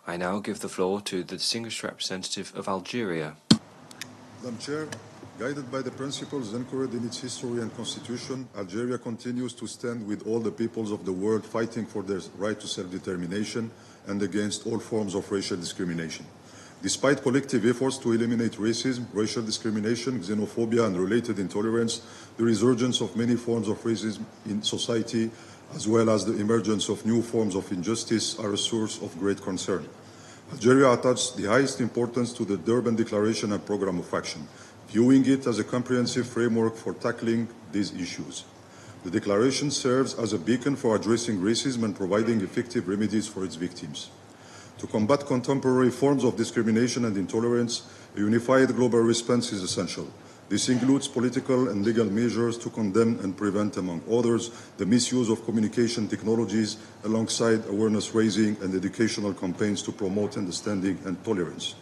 I now give the floor to the distinguished representative of Algeria. Madam Chair, guided by the principles anchored in its history and constitution, Algeria continues to stand with all the peoples of the world fighting for their right to self-determination and against all forms of racial discrimination. Despite collective efforts to eliminate racism, racial discrimination, xenophobia, and related intolerance, the resurgence of many forms of racism in society, as well as the emergence of new forms of injustice, are a source of great concern. Algeria attaches the highest importance to the Durban Declaration and Programme of Action, viewing it as a comprehensive framework for tackling these issues. The declaration serves as a beacon for addressing racism and providing effective remedies for its victims. To combat contemporary forms of discrimination and intolerance, a unified global response is essential. This includes political and legal measures to condemn and prevent, among others, the misuse of communication technologies, alongside awareness raising and educational campaigns to promote understanding and tolerance.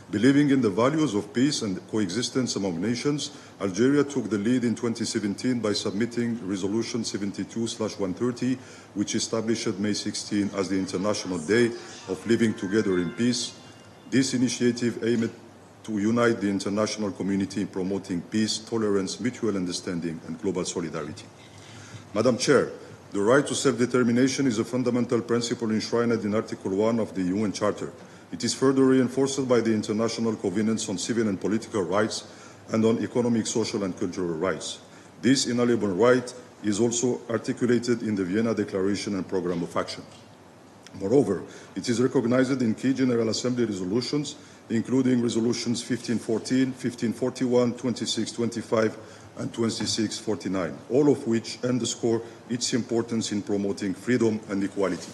Believing in the values of peace and coexistence among nations, Algeria took the lead in 2017 by submitting Resolution 72/130, which established May 16 as the International Day of Living Together in Peace. This initiative aimed to unite the international community in promoting peace, tolerance, mutual understanding, and global solidarity. Madam Chair, the right to self-determination is a fundamental principle enshrined in Article 1 of the UN Charter. It is further reinforced by the International Covenants on Civil and Political Rights and on Economic, Social and Cultural Rights. This inalienable right is also articulated in the Vienna Declaration and Programme of Action. Moreover, it is recognized in key General Assembly resolutions, including Resolutions 1514, 1541, 2625 and 2649, all of which underscore its importance in promoting freedom and equality.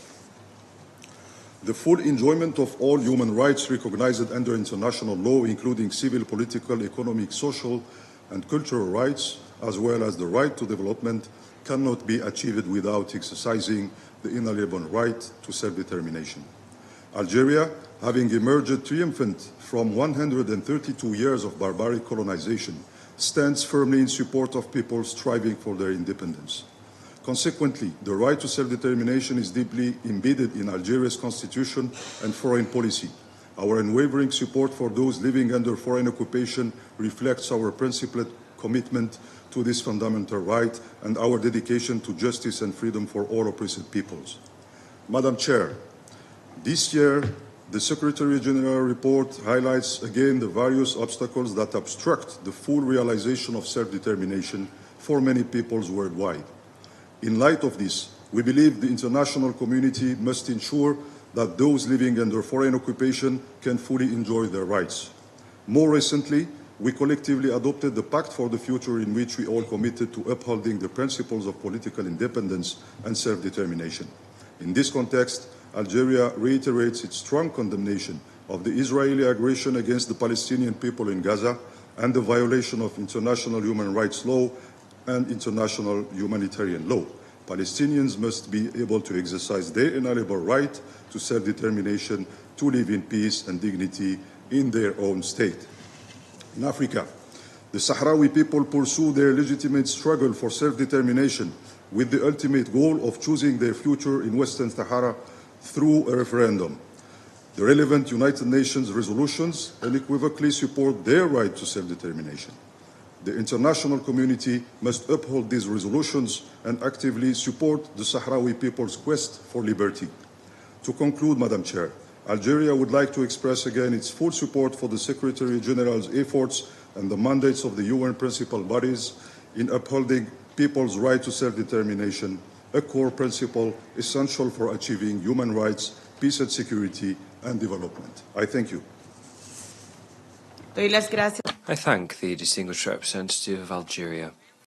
The full enjoyment of all human rights recognized under international law, including civil, political, economic, social, and cultural rights, as well as the right to development, cannot be achieved without exercising the inalienable right to self-determination. Algeria, having emerged triumphant from 132 years of barbaric colonization, stands firmly in support of people striving for their independence. Consequently, the right to self-determination is deeply embedded in Algeria's constitution and foreign policy. Our unwavering support for those living under foreign occupation reflects our principled commitment to this fundamental right and our dedication to justice and freedom for all oppressed peoples. Madam Chair, this year, the Secretary General report highlights again the various obstacles that obstruct the full realization of self-determination for many peoples worldwide. In light of this, we believe the international community must ensure that those living under foreign occupation can fully enjoy their rights. More recently, we collectively adopted the Pact for the Future, in which we all committed to upholding the principles of political independence and self-determination. In this context, Algeria reiterates its strong condemnation of the Israeli aggression against the Palestinian people in Gaza and the violation of international human rights law and international humanitarian law. Palestinians must be able to exercise their inalienable right to self-determination, to live in peace and dignity in their own state. In Africa, the Sahrawi people pursue their legitimate struggle for self-determination with the ultimate goal of choosing their future in Western Sahara through a referendum. The relevant United Nations resolutions unequivocally support their right to self-determination. The international community must uphold these resolutions and actively support the Sahrawi people's quest for liberty. To conclude, Madam Chair, Algeria would like to express again its full support for the Secretary General's efforts and the mandates of the UN principal bodies in upholding people's right to self-determination, a core principle essential for achieving human rights, peace and security, and development. I thank you. I thank the distinguished representative of Algeria.